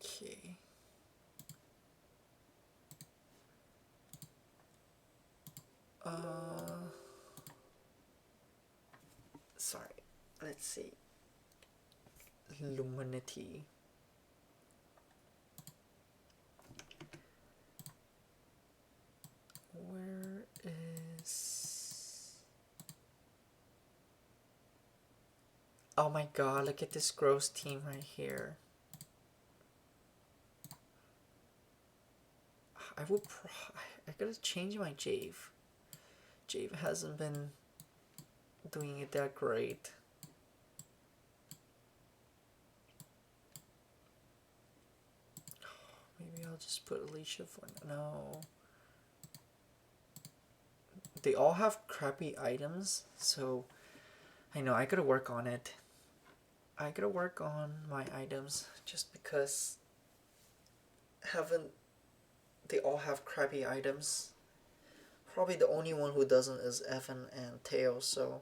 Okay. Sorry. Let's see. Luminity. Where is... Oh my god, look at this gross team right here. I gotta change my Jave. Jave hasn't been doing it that great. Maybe I'll just put Alicia for... No. They all have crappy items, so I know I gotta work on it. I gotta work on my items just because haven't they all have crappy items. Probably the only one who doesn't is Evan and Teo, so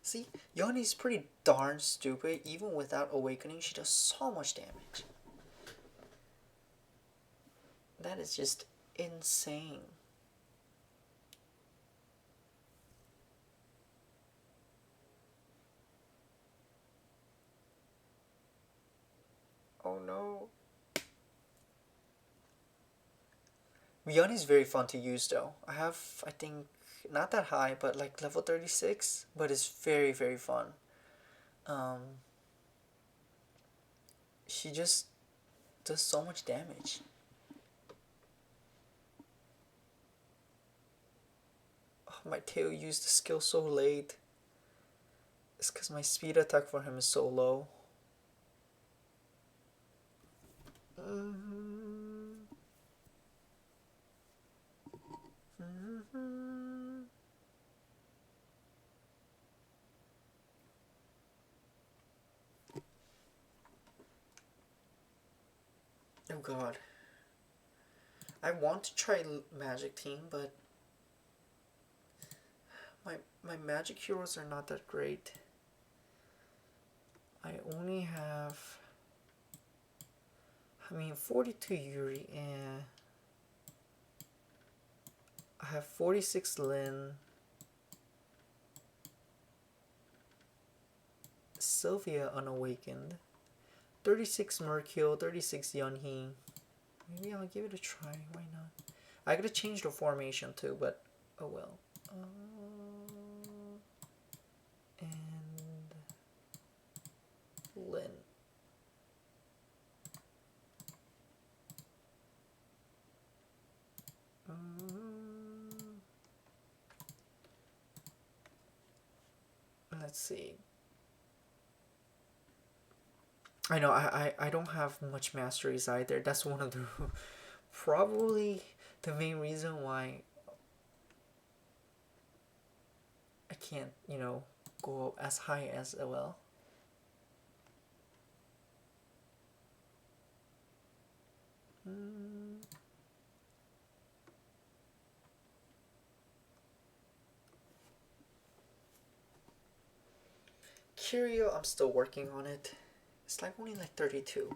see, Yoni's pretty darn stupid. Even without awakening, she does so much damage. That is just insane. Oh no. Mion is very fun to use though. I have, I think, not that high, but like level 36, but it's very, very fun. Um, she just does so much damage. Oh, my tail used the skill so late. It's because my speed attack for him is so low. Oh god. I want to try magic team, but my magic heroes are not that great. I only have, I mean, 42 Yuri and I have 46 Lin, Sylvia unawakened, 36 Mercule, 36 Yunhee. Maybe I'll give it a try. Why not? I gotta change the formation too, but oh well. And Lin. Let's see. I know I don't have much masteries either. That's one of the probably the main reason why I can't, go as high as well. Curio, I'm still working on it. It's like only like 32.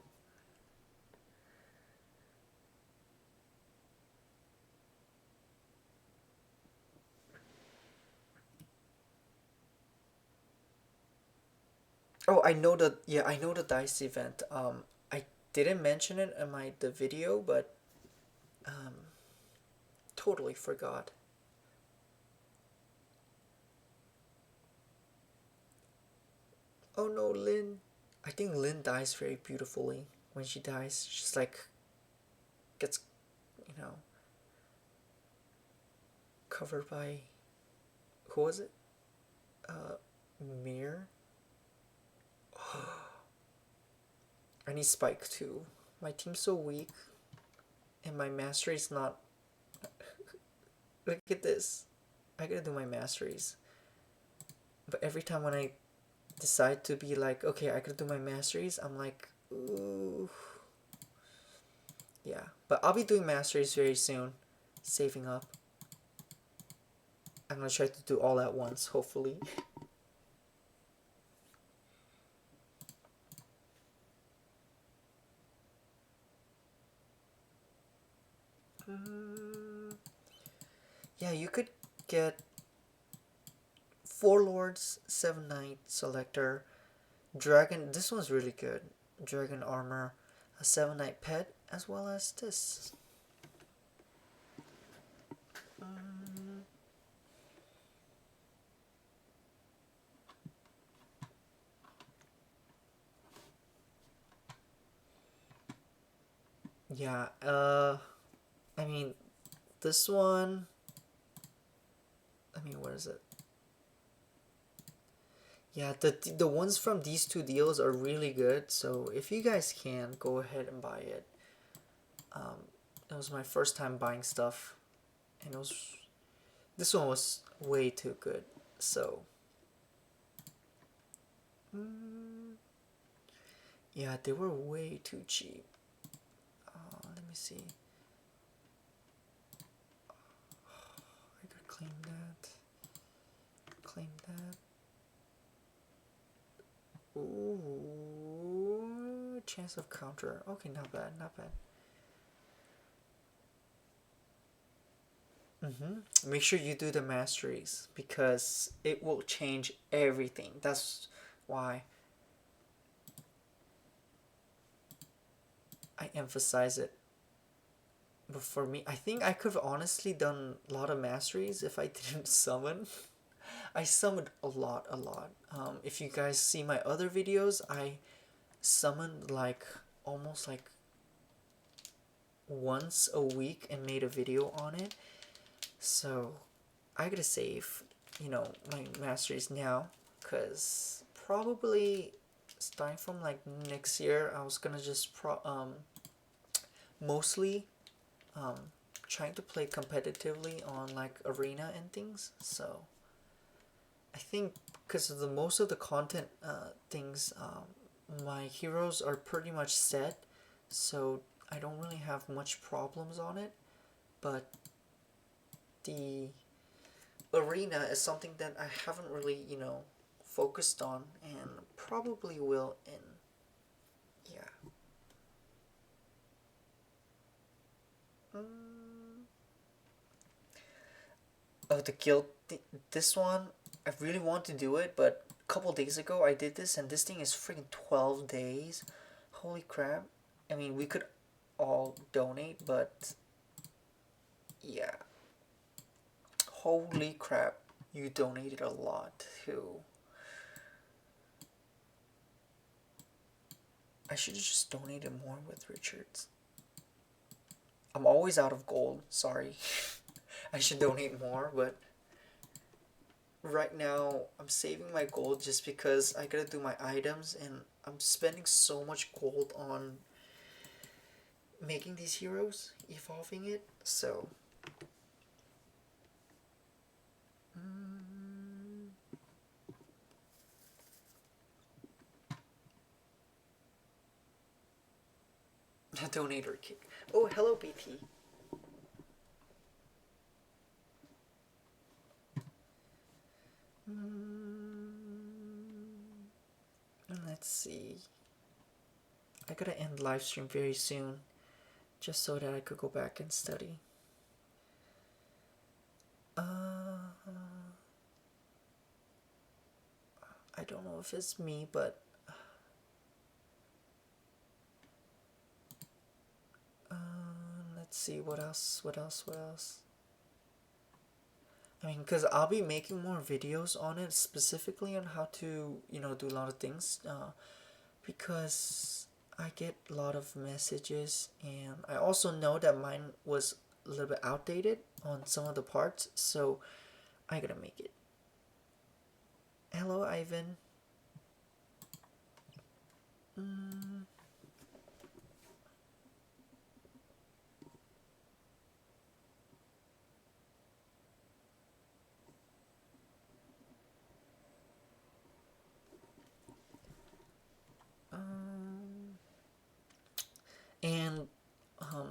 Oh, I know the I know the dice event. I didn't mention it in the video, but Totally forgot. Oh no, Lynn. I think Lynn dies very beautifully. When she dies, she's like gets, you know, covered by, who was it? Uh, Mirror. I need Spike too. My team's so weak, and my mastery's not. Look at this. I gotta do my masteries. But every time when I decide to be like, okay, I gotta do my masteries, I'm like, ooh. Yeah. But I'll be doing masteries very soon. Saving up. I'm gonna try to do all at once, hopefully. Yeah, you could get 4 lords, 7 knight selector, dragon. This one's really good. Dragon armor, a 7 knight pet, as well as this. Yeah, I mean, this one, I mean, what is it? Yeah, the ones from these two deals are really good, so if you guys can, go ahead and buy it. It was my first time buying stuff, and this one was way too good, so. Yeah, they were way too cheap. Let me see. I could claim that. Claim that. Ooh, chance of counter. Okay, not bad, not bad. Make sure you do the masteries because it will change everything. That's why I emphasize it. But for me, I think I could have honestly done a lot of masteries if I didn't summon. I summoned a lot, a lot. If you guys see my other videos, I summoned like almost like once a week and made a video on it. So I gotta save, my masteries now, because probably starting from like next year, I was gonna just mostly um, trying to play competitively on like arena and things. So I think because of the most of the content things, my heroes are pretty much set, so I don't really have much problems on it. But the arena is something that I haven't really, focused on and probably will in. Yeah. Oh, the guild. This one, I really want to do it, but a couple days ago I did this, and this thing is freaking 12 days. Holy crap. I mean, we could all donate, but yeah. Holy crap. You donated a lot too. I should have just donated more with Richards. I'm always out of gold, sorry. I should donate more, but right now I'm saving my gold just because I gotta do my items and I'm spending so much gold on making these heroes, evolving it, so. Donator kick. Oh, hello, BT. Let's see. I gotta end live stream very soon, just so that I could go back and study. I don't know if it's me, but let's see what else. What else? What else? I mean, because I'll be making more videos on it, specifically on how to, do a lot of things. Because I get a lot of messages, and I also know that mine was a little bit outdated on some of the parts, so I gotta make it. Hello, Ivan. Mm, um, and um,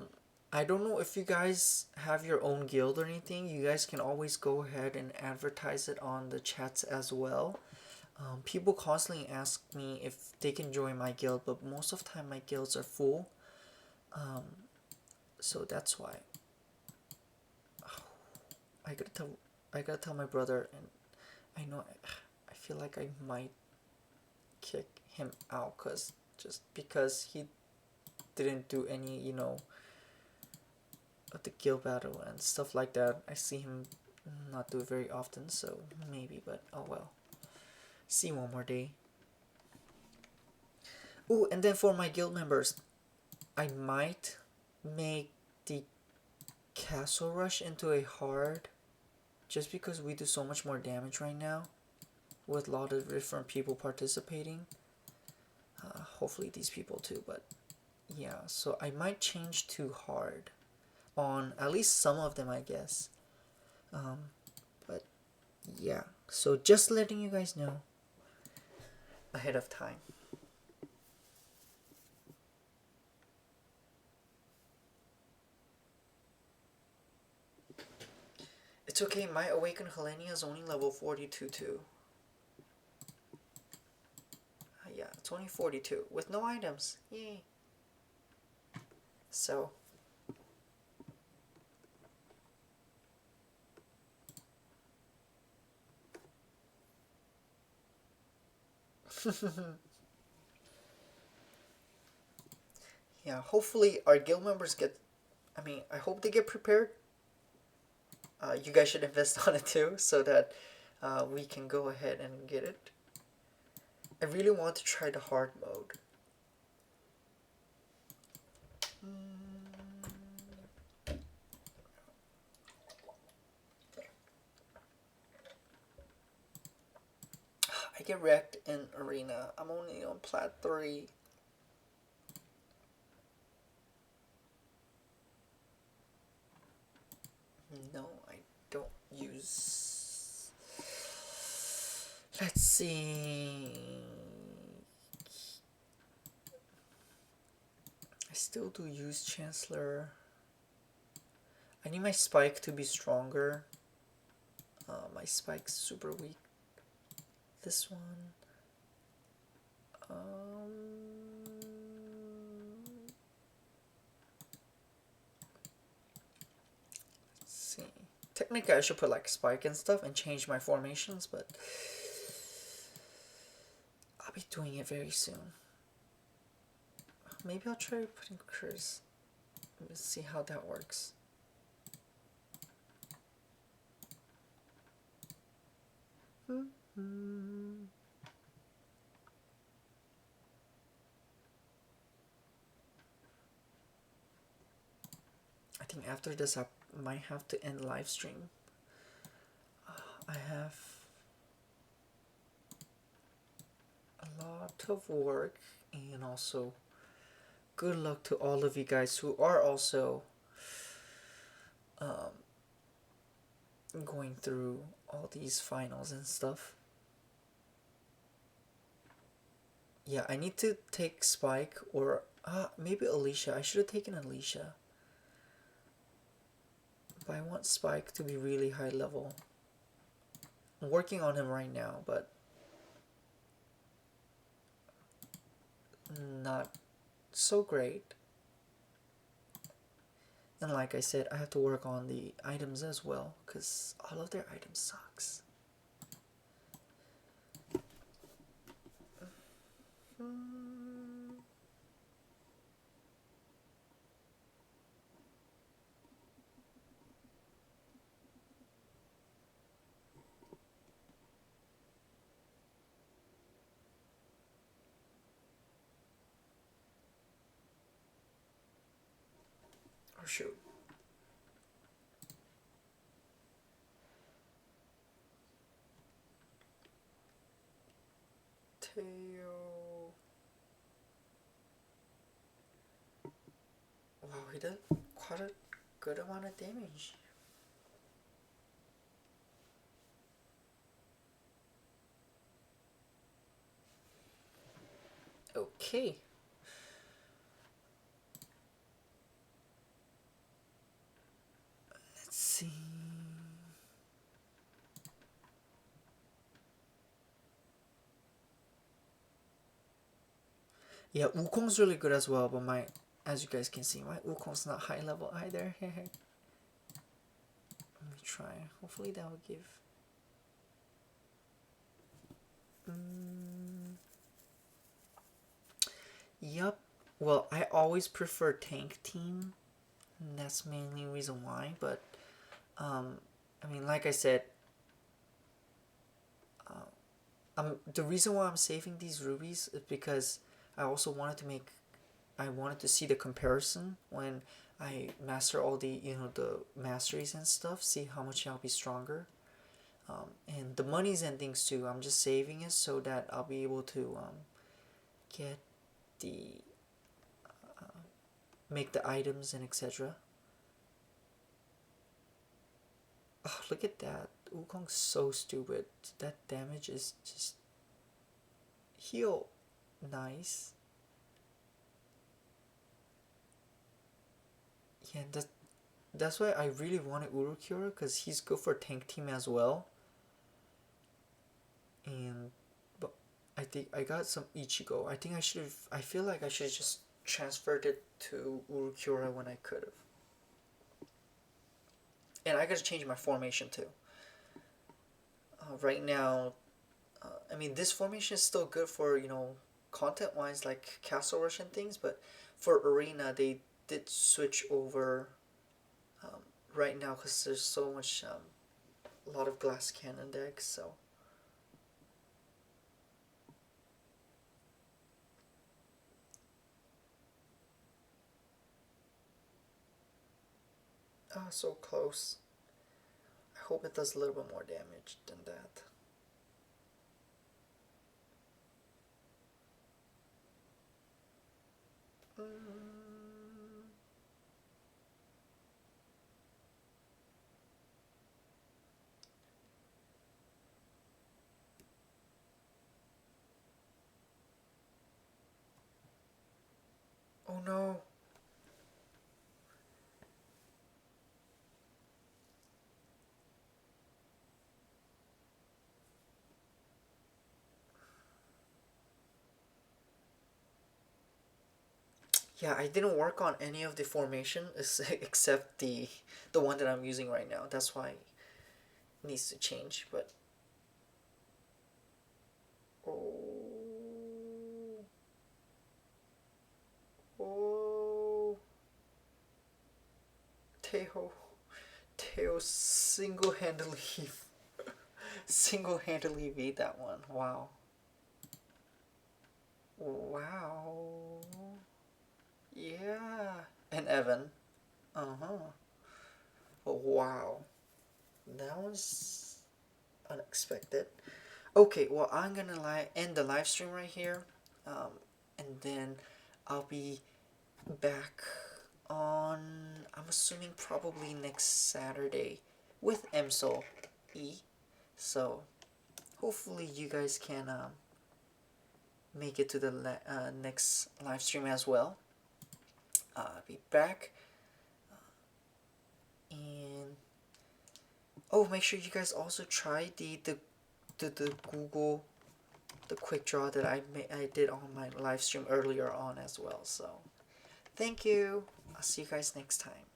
I don't know if you guys have your own guild or anything. You guys can always go ahead and advertise it on the chats as well. People constantly ask me if they can join my guild, but most of the time my guilds are full. Um, so that's why I gotta tell I gotta tell my brother, and I know I feel like I might kick him out just because he didn't do any of the guild battle and stuff like that. I see him not do it very often, so maybe, but oh well. See one more day. Ooh, and then for my guild members, I might make the castle rush into a hard, just because we do so much more damage right now with a lot of different people participating. Hopefully these people too, but yeah, so I might change to hard on at least some of them, I guess. Um, but yeah, so just letting you guys know ahead of time. It's okay, my Awakened Helenia is only level 42 too. Yeah, it's only 42 with no items. Yay. So, yeah, hopefully our guild members get. I mean, I hope they get prepared. You guys should invest on it too, so that we can go ahead and get it. I really want to try the hard mode. I get wrecked in arena. I'm only on plat 3. No, I don't use. Let's see. I still do use Chancellor. I need my spike to be stronger. My spike's super weak. This one. Let's see. Technically, I should put like spike and stuff and change my formations, but I'll be doing it very soon. Maybe I'll try putting Curse. Let's see how that works. I think after this I might have to end live stream. I have a lot of work, and also good luck to all of you guys who are also going through all these finals and stuff. Yeah, I need to take Spike or maybe Alicia. I should have taken Alicia. But I want Spike to be really high level. I'm working on him right now, but not so great. And like I said, I have to work on the items as well, because all of their items sucks. shoot. Tail. Wow, he did quite a good amount of damage. Okay. Let's see. Yeah, Wukong's really good as well, but as you guys can see, my Wukong's not high level either. Let me try. Hopefully that will give. Yup. Well, I always prefer tank team. And that's mainly the reason why. But I mean, like I said, the reason why I'm saving these rubies is because I also wanted to make. I wanted to see the comparison when I master all the the masteries and stuff. See how much I'll be stronger. And the monies and things too. I'm just saving it so that I'll be able to get the make the items and etc. Oh, look at that. Wukong's so stupid. That damage is just heal. Nice. Yeah, that's why I really wanted Urukura because he's good for tank team as well. And but I think I got some Ichigo. I think I should have. I feel like I should have just transferred it to Urukura when I could have. And I gotta change my formation too. Right now, I mean, this formation is still good for content wise, like Castle Rush and things, but for Arena, they did switch over right now because there's so much, a lot of glass cannon decks, so. Ah, so close. I hope it does a little bit more damage than that. Oh no. Yeah, I didn't work on any of the formation except the one that I'm using right now. That's why it needs to change, but oh. Oh. Teo. Teo single-handedly single-handedly beat that one. Wow. Wow. Yeah. And Evan. Uh-huh. Oh, wow. That was unexpected. Okay, well, I'm gonna end the live stream right here. Um, and then I'll be back on, I'm assuming, probably next Saturday with MSOL E. So, hopefully, you guys can make it to the next live stream as well. I'll be back. And oh, make sure you guys also try the Google the quick draw that I did on my live stream earlier on as well. So thank you. I'll see you guys next time.